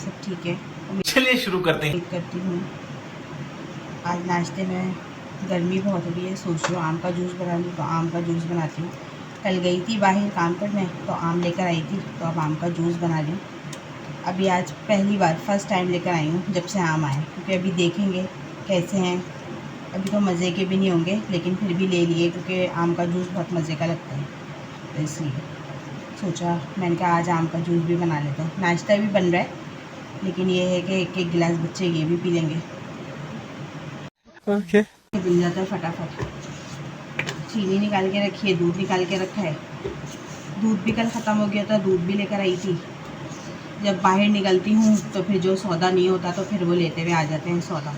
सब ठीक है। चलिए शुरू करते हैं। उम्मीद करती हूँ आज नाश्ते में गर्मी बहुत हो रही है, सोच रही हूँ आम का जूस बना लूँ, तो आम का जूस बनाती हूँ। कल गई थी बाहर काम करने तो आम लेकर आई थी, तो अब आम का जूस बना रही हूँ। अभी आज पहली बार फर्स्ट टाइम लेकर आई हूँ जब से आम आए, क्योंकि अभी देखेंगे कैसे हैं। अभी तो मज़े के भी नहीं होंगे, लेकिन फिर भी ले लिए क्योंकि आम का जूस बहुत मज़े का लगता है, तो इसलिए सोचा, मैंने कहा आज आम का जूस भी बना लेते हैं। नाश्ता भी बन रहा है, लेकिन ये है कि एक एक गिलास बच्चे ये भी पी लेंगे। ओके। मिल जाता है फटाफट। चीनी निकाल के रखी है, दूध निकाल के रखा है। दूध भी कल ख़त्म हो गया था, दूध भी लेकर आई थी। जब बाहर निकलती हूँ तो फिर जो सौदा नहीं होता तो फिर वो लेते हुए आ जाते हैं सौदा,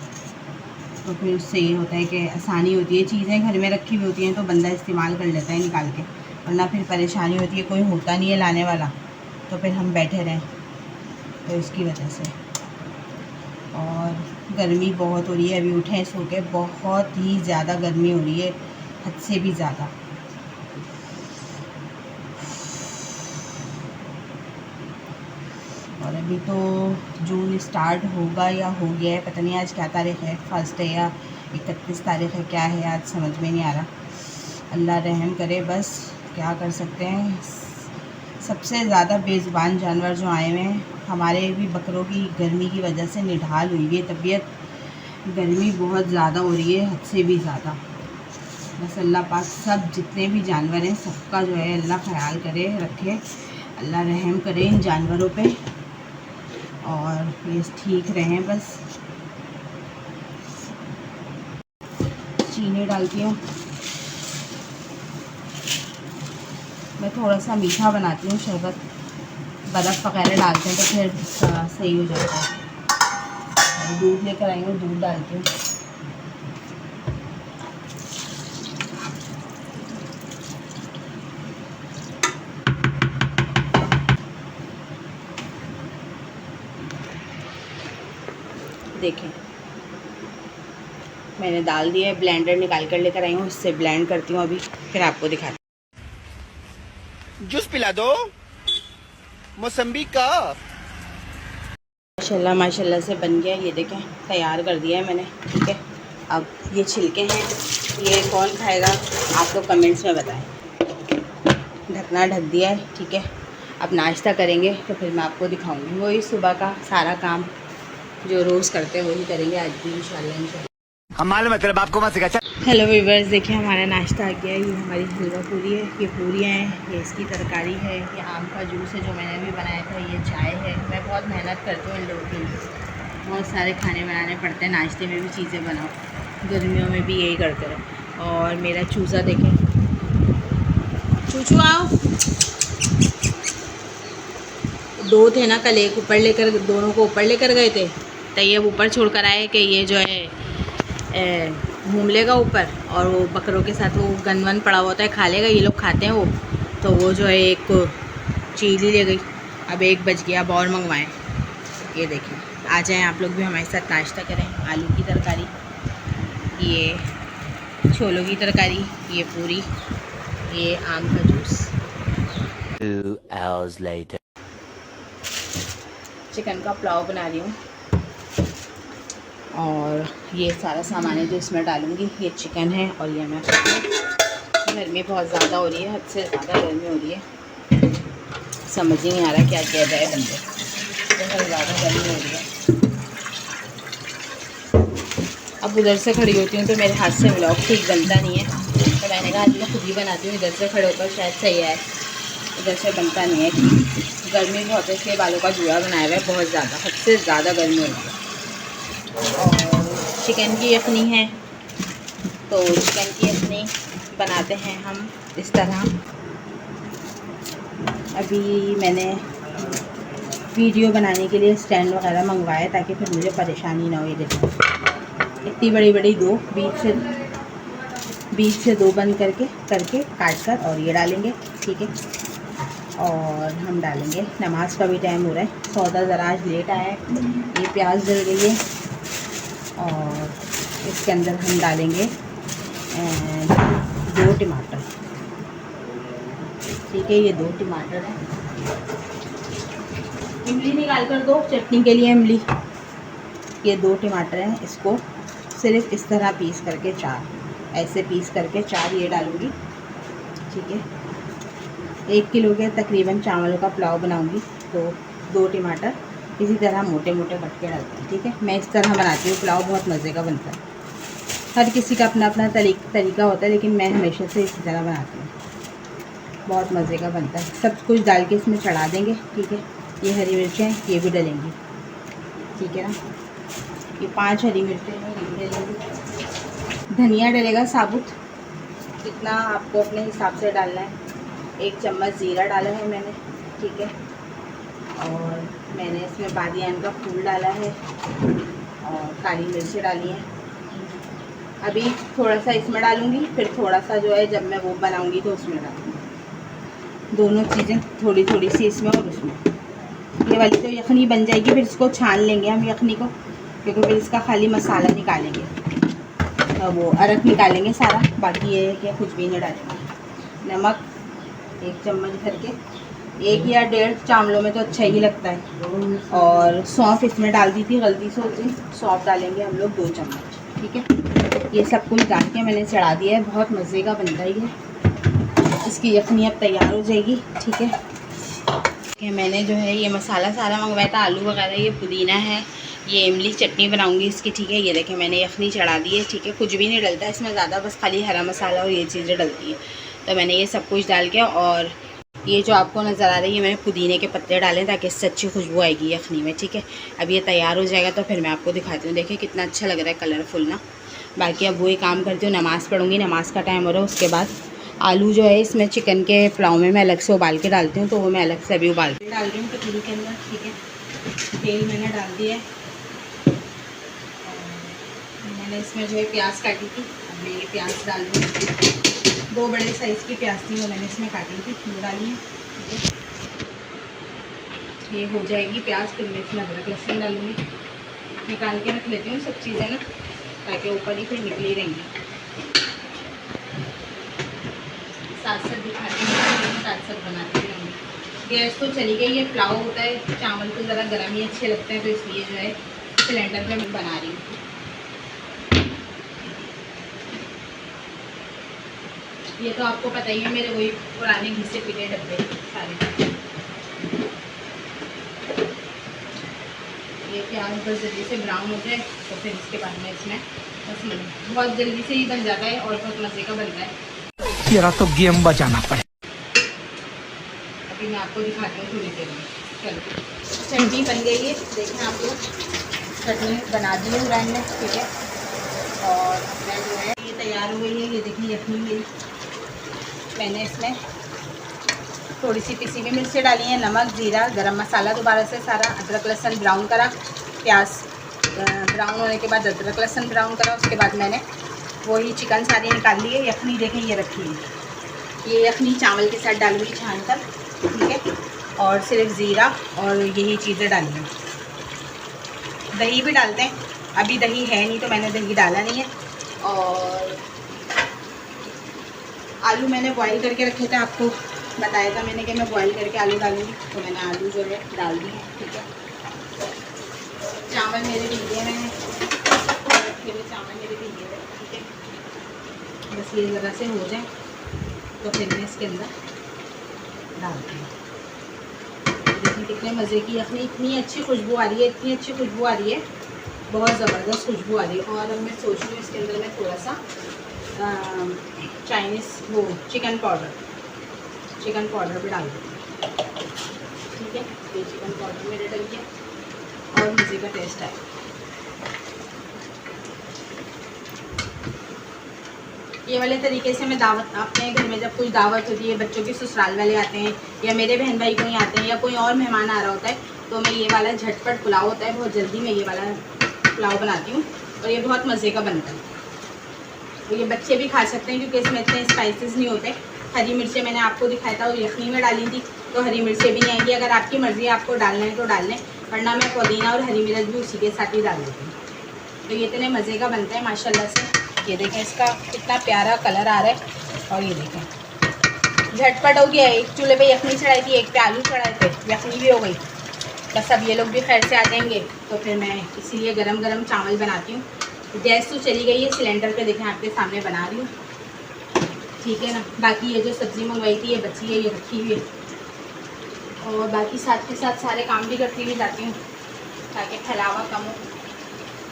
तो फिर उससे ये होता है कि आसानी होती है। चीज़ें घर में रखी हुई होती हैं तो बंदा इस्तेमाल कर लेता है निकाल के, वरना फिर परेशानी होती है, कोई होता नहीं है लाने वाला, तो फिर हम बैठे रहें, तो इसकी वजह से। और गर्मी बहुत हो रही है, अभी उठे सो के, बहुत ही ज़्यादा गर्मी हो रही है, हद से भी ज़्यादा। और अभी तो जून स्टार्ट होगा या हो गया है, पता नहीं आज क्या तारीख़ है, फर्स्ट है या 31 तारीख़ है, क्या है आज समझ में नहीं आ रहा। अल्लाह रहम करे बस, क्या कर सकते हैं। सबसे ज़्यादा बेज़ुबान जानवर जो आए हुए हैं, हमारे भी बकरों की गर्मी की वजह से निढाल हुई है तबीयत। गर्मी बहुत ज़्यादा हो रही है, हद से भी ज़्यादा। बस अल्लाह पाक सब जितने भी जानवर हैं सबका जो है अल्लाह ख्याल करे, रखे, अल्लाह रहम करे इन जानवरों पे, और ये ठीक रहें बस। चीनी डालती हूँ, मैं थोड़ा सा मीठा बनाती हूँ, शरबत बर्फ़ वगैरह डालते हैं तो फिर सही हो जाता है। दूध लेकर आई हूँ, दूध डालती हूँ। देखें मैंने डाल दिया है, ब्लेंडर निकाल कर लेकर आई हूँ, इससे ब्लेंड करती हूँ अभी, फिर आपको दिखाती जूस पिला दो मौसम्बी का। माशाल्लाह माशाल्लाह से बन गया, ये देखें तैयार कर दिया है मैंने, ठीक है। अब ये छिलके हैं, ये कौन खाएगा आप लोग कमेंट्स में बताएं। ढकना ढक दिया है, ठीक है। अब नाश्ता करेंगे तो फिर मैं आपको दिखाऊंगी, वही सुबह का सारा काम जो रोज़ करते हैं वही करेंगे आज भी इंशाल्लाह। हमारे मतलब आपको मत सिखा। हेलो व्यूअर्स, देखिए हमारा नाश्ता आ गया है। ये हमारी हलवा पूरी है, ये पूरियाँ हैं, ये इसकी तरकारी है, ये आम का जूस है जो मैंने अभी बनाया था, ये चाय है। मैं बहुत मेहनत करती हूँ इन लोगों के लिए, बहुत सारे खाने बनाने पड़ते हैं, नाश्ते में भी चीज़ें बनाओ, गर्मियों में भी यही करते हैं। और मेरा चूज़ा देखें, चूचू आओ। दो थे ना कल, एक ऊपर लेकर, दोनों को ऊपर लेकर गए थे, तो ये ऊपर छोड़ कर आए कि ये जो है घूम लेगा ऊपर, और वो बकरों के साथ वो गन वन पड़ा होता है, खा लेगा, ये लोग खाते हैं वो, तो वो जो है एक को चीज़ ही ले गई। अब 1 बज गया, अब और मंगवाएँ। ये देखिए, आ जाएं आप लोग भी हमारे साथ नाश्ता करें। आलू की तरकारी, ये छोलों की तरकारी, ये पूरी, ये आम का जूस। 2 hours later. चिकन का पुलाव बना रही हूँ, और ये सारा सामान है जो इसमें डालूँगी। ये चिकन है, और ये मैं गर्मी बहुत ज़्यादा हो रही है, हद से ज़्यादा गर्मी हो रही है, समझ ही नहीं आ रहा क्या किया जाए बंदे, बहुत ज़्यादा गर्मी हो रही है। अब उधर से खड़ी होती हूँ तो मेरे हाथ से व्लॉग ठीक बनता नहीं है, तो मैंने कहा आज मैं खुद ही बनाती हूँ, इधर से खड़े होकर शायद सही है, इधर से बनता नहीं है ठीक। गर्मी बहुत है, इसलिए बालों का जूड़ा बनाया हुआ है, बहुत ज़्यादा, हद से ज़्यादा गर्मी हो रही है। और चिकन की यखनी है, तो चिकन की यखनी बनाते हैं हम इस तरह। अभी मैंने वीडियो बनाने के लिए स्टैंड वगैरह मंगवाया ताकि फिर मुझे परेशानी ना हो। ये देखो इतनी बड़ी बड़ी दो, बीच से 2 बंद करके काट कर, और ये डालेंगे, ठीक है। और हम डालेंगे, नमाज का भी टाइम हो रहा है, सौदा ज़रा आज लेट आया है। ये प्याज डल गई है, और इसके अंदर हम डालेंगे 2 टमाटर, ठीक है। ये 2 टमाटर हैं, इमली निकाल कर दो चटनी के लिए। इमली, ये 2 टमाटर हैं, इसको सिर्फ इस तरह पीस करके 4, ऐसे पीस करके 4 ये डालूँगी, ठीक है। 1 किलो के तकरीबन चावल का पुलाव बनाऊँगी, तो 2 टमाटर इसी तरह मोटे मोटे कट के डालते हैं, ठीक है। मैं इस तरह बनाती हूँ पुलाव, बहुत मज़े का बनता है। हर किसी का अपना अपना तरीका होता है, लेकिन मैं हमेशा से इसी तरह बनाती हूँ, बहुत मज़े का बनता है। सब कुछ डाल के इसमें चढ़ा देंगे, ठीक है। ये हरी मिर्चें ये भी डलेंगी, ठीक है ना। ये 5 हरी मिर्चें हैं, ये भी डलेंगी। धनिया डलेगा साबुत, जितना आपको अपने हिसाब से डालना है। 1 चम्मच ज़ीरा डाला है मैंने, ठीक है। और मैंने इसमें बादियान का फूल डाला है और काली मिर्चें डाली हैं। अभी थोड़ा सा इसमें डालूँगी, फिर थोड़ा सा जो है जब मैं वो बनाऊँगी तो उसमें डालूँगी। दोनों चीज़ें थोड़ी थोड़ी सी इसमें और उसमें। ये वाली तो यखनी बन जाएगी, फिर इसको छान लेंगे हम यखनी को, क्योंकि फिर इसका खाली मसाला निकालेंगे, तो वो अरक निकालेंगे सारा। बाकी ये है कि कुछ भी नहीं डालेंगे। नमक 1 चम्मच भर के, 1 या 1.5 चावलों में तो अच्छा ही लगता है। और सौंफ इसमें डाल दी थी गलती से उस दिन, सौंफ डालेंगे हम लोग 2 चम्मच, ठीक है। ये सब कुछ डाल के मैंने चढ़ा दिया है, बहुत मज़े का बनता है ये। इसकी यखनी अब तैयार हो जाएगी, ठीक है। कि मैंने जो है ये मसाला सारा मंगवाया था, आलू वगैरह, ये पुदीना है, ये इमली चटनी बनाऊंगी इसकी, ठीक है। ये देखें मैंने यखनी चढ़ा दी है, ठीक है। कुछ भी नहीं डलता इसमें ज़्यादा, बस खाली हरा मसाला और ये चीज़ें डलती है। तो मैंने ये सब कुछ डाल के, और ये जो आपको नज़र आ रही है मैंने पुदीने के पत्ते डालें ताकि इससे अच्छी खुशबू आएगी यखनी में, ठीक है। अब ये तैयार हो जाएगा तो फिर मैं आपको दिखाती हूँ। देखिए कितना अच्छा लग रहा है, कलरफुल ना। बाकी अब वही काम करती हूँ, नमाज़ पढ़ूँगी, नमाज़ का टाइम हो रहा है। उसके बाद आलू जो है इसमें चिकन के पुलाव में मैं अलग से उबाल के डालती हूँ, तो वो मैं अलग से अभी उबाल के डाल रही हूँ पतीली के अंदर, ठीक है। तेल मैंने डाल दिया है, मैंने इसमें जो है प्याज काटी थी, अब मैं ये प्याज डाल दूँ। 2 बड़े साइज़ की प्याज थी, वो मैंने इसमें काटी थी, वो डाली है, ठीक है। ये हो जाएगी प्याज, फिर मैं इसमें अदरक लहसुन डालूँगी। निकाल के रख लेती हूँ सब चीज़ें ना, ताकि ऊपर ही फिर निकली रहेंगी। साथ साथ दिखाती हूँ, साथ साथ बनाती रहूँगी। गैस तो चली गई है, पुलाव होता है, चावल तो ज़रा गर्म ही अच्छे लगते हैं, तो इसलिए जो है सिलेंडर पे मैं बना रही हूँ। ये तो आपको पता ही है, मेरे वही पुराने घिसे पिटे डब्बे सारे। ये प्याज बस जल्दी से ब्राउन हो जाए तो फिर इसके बाद में इसमें बस बहुत जल्दी से ही बन जाता है और बहुत मज़े का बनता है। तेरा तो गेम बचाना पड़े। अभी मैं आपको दिखाती हूँ थोड़ी देर में। चलो चटनी बन गई है, देखें आप लोग, चटनी बना दी है मैंने, ठीक है। और मैं जो है ये तैयार हो गई है, ये देखिए यखनी मेरी। मैंने इसमें थोड़ी सी पिसी हुई मिर्चें डाली हैं, नमक, जीरा, गरम मसाला दोबारा से सारा, अदरक लहसुन ब्राउन करा, प्याज ब्राउन होने के बाद अदरक लहसुन ब्राउन करा। उसके बाद मैंने वही चिकन सारी निकाल ली है। यखनी देखें ये रखी है, ये यखनी चावल के साथ डालूंगी छान कर, ठीक है। और सिर्फ ज़ीरा और यही चीज़ें डाली हैं। दही भी डालते हैं, अभी दही है नहीं तो मैंने दही डाला नहीं है। और आलू मैंने बॉईल करके रखे थे, आपको बताया था मैंने कि मैं बॉईल करके आलू डालूंगी, तो मैंने आलू जो है डाल दिए, ठीक है। चावल मेरे भीगे हैं, मैंने रखे हुए चावल मेरे भीगे हैं, ठीक है। बस ये ज़रा से हो जाए तो फिर मैं इसके अंदर डालती हूँ। देखिए कितने मज़े की यखनी, इतनी अच्छी खुशबू आ रही है, इतनी अच्छी खुशबू आ रही है, बहुत ज़बरदस्त खुशबू आ रही है। और अब मैं सोच रही हूँ इसके अंदर मैं थोड़ा सा चाइनीज़ वो चिकन पाउडर भी डाल दूँ, ठीक है। ये चिकन पाउडर मेरे डल गया और मज़े का टेस्ट आए। ये वाले तरीके से मैं दावत अपने घर में जब कुछ दावत होती है, बच्चों के ससुराल वाले आते हैं या मेरे बहन भाई कोई आते हैं या कोई और मेहमान आ रहा होता है, तो मैं ये वाला झटपट पुलाव होता है, बहुत जल्दी मैं ये वाला पुलाव बनाती हूँ और ये बहुत मज़े का बनता है। तो ये बच्चे भी खा सकते हैं क्योंकि इसमें इतने स्पाइसेस नहीं होते। हरी मिर्चें मैंने आपको दिखाया था, वो यखनी में डाली थी, तो हरी मिर्चें भी नहीं आएंगी। अगर आपकी मर्ज़ी है आपको डालना है तो डाल लें, वरना मैं पुदीना और हरी मिर्च भी उसी के साथ ही डाल देती हूँ। तो ये इतने मज़े का बनता है माशाल्लाह से। ये देखें इसका कितना प्यारा कलर आ रहा है। और ये देखें झटपट हो गया है। एक चूल्हे पे यखनी चढ़ाई थी, एक पे आलू चढ़ाए थे, यखनी भी हो गई। बस अब ये लोग भी खैर से आ जाएंगे तो फिर मैं इसीलिए गरम गरम चावल बनाती हूँ। गैस तो चली गई है, सिलेंडर पे देखें आपके सामने बना रही हूँ, ठीक है ना। बाकी ये जो सब्ज़ी मंगवाई थी ये बची है, ये रखी हुई है। और बाकी साथ के साथ सारे काम भी करती हुई जाती हूँ ताकि फैलावा कम हो।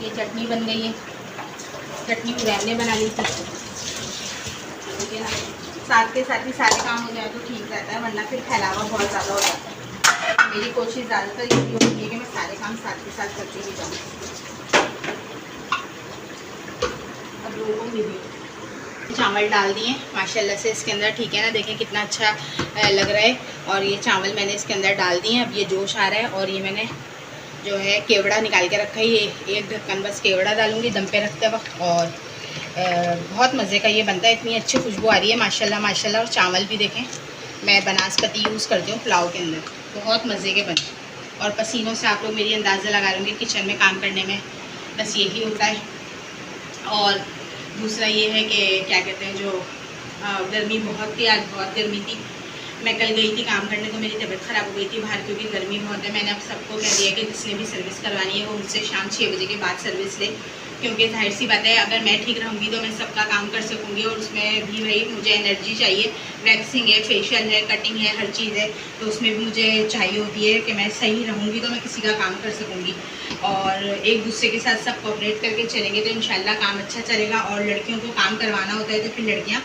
ये चटनी बन गई है, चटनी उड़ैन ने बना ली थी, ठीक है ना। साथ के साथ ही सारे काम हो जाए तो ठीक रहता है, वरना फिर फैलावा बहुत ज़्यादा हो जाता है। मेरी कोशिश ज़्यादातर ये होती है कि मैं सारे काम साथ के साथ करती ही जाऊँ। अब लोगों को मिली चावल डाल दिए माशाल्लाह से इसके अंदर, ठीक है ना। देखें कितना अच्छा लग रहा है। और ये चावल मैंने इसके अंदर डाल दिए। अब ये जोश आ रहा है और ये मैंने जो है केवड़ा निकाल के रखा है, ये एक ढक्कन बस केवड़ा डालूँगी दम पे रखते वक्त। और बहुत मज़े का ये बनता है, इतनी अच्छी खुशबू आ रही है माशाल्लाह माशाल्लाह। और चावल भी देखें मैं बनास्पति यूज़ करती हूँ पुलाव के अंदर, बहुत मज़े के बनते हैं। और पसीनों से आप लोग मेरी अंदाज़ा लगा लेंगे किचन में काम करने में बस यही होता है। और दूसरा ये है कि क्या कहते हैं, जो गर्मी बहुत थी, आज बहुत गर्मी थी। मैं कल गई थी काम करने तो मेरी तबीयत ख़राब हो गई थी बाहर, क्योंकि गर्मी बहुत है। मैंने अब सबको कह दिया कि जिसने भी सर्विस करवानी है वो मुझसे शाम 6 बजे के बाद सर्विस ले, क्योंकि जाहिर सी बात है अगर मैं ठीक रहूँगी तो मैं सबका काम कर सकूँगी। और उसमें भी भाई मुझे एनर्जी चाहिए, वैक्सिंग है, फेशियल है, कटिंग है, हर चीज़ है, तो उसमें भी मुझे चाहिए होती है कि मैं सही रहूँगी तो मैं किसी का काम कर सकूँगी। और एक दूसरे के साथ सब कोऑपरेट करके चलेंगे तो इंशाल्लाह काम अच्छा चलेगा। और लड़कियों को काम करवाना होता है तो फिर लड़कियाँ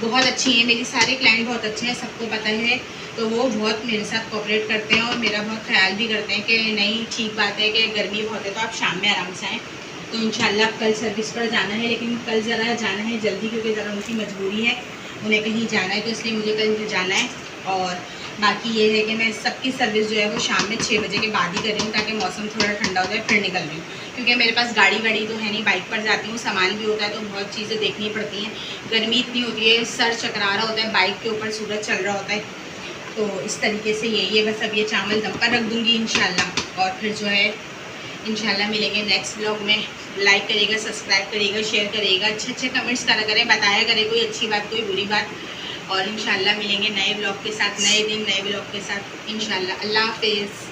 बहुत अच्छी हैं, मेरी सारे क्लाइंट बहुत अच्छे हैं, सबको पता है। तो वो बहुत मेरे साथ कोऑपरेट करते हैं और मेरा बहुत ख्याल भी करते हैं कि नहीं ठीक बात है कि गर्मी बहुत है तो आप शाम में आराम से आएँ। तो इंशाल्लाह कल सर्विस पर जाना है, लेकिन कल ज़रा जाना है जल्दी, क्योंकि ज़रा उनकी मजबूरी है, उन्हें कहीं जाना है, तो इसलिए मुझे कल जाना है। और बाकी ये है कि मैं सबकी सर्विस जो है वो शाम में 6 बजे के बाद ही कर रही हूँ, ताकि मौसम थोड़ा ठंडा हो जाए फिर निकल रही हूँ। क्योंकि मेरे पास गाड़ी वाड़ी तो है नहीं, बाइक पर जाती हूँ, सामान भी होता है तो बहुत चीज़ें देखनी पड़ती हैं। गर्मी इतनी होती है, सर चकरा रहा होता है, बाइक के ऊपर सूरज चल रहा होता है, तो इस तरीके से यही है। बस अब ये चावल दम पर रख दूँगी इंशाल्लाह, और फिर जो है इंशाल्लाह मिलेंगे नेक्स्ट व्लॉग में। लाइक करिएगा, सब्सक्राइब करिएगा, शेयर करिएगा, अच्छे अच्छे कमेंट्स करा करें, बताया करें कोई अच्छी बात कोई बुरी बात। और इंशाल्लाह मिलेंगे नए व्लॉग के साथ, नए दिन नए व्लॉग के साथ इंशाल्लाह। अल्लाह हाफिज़।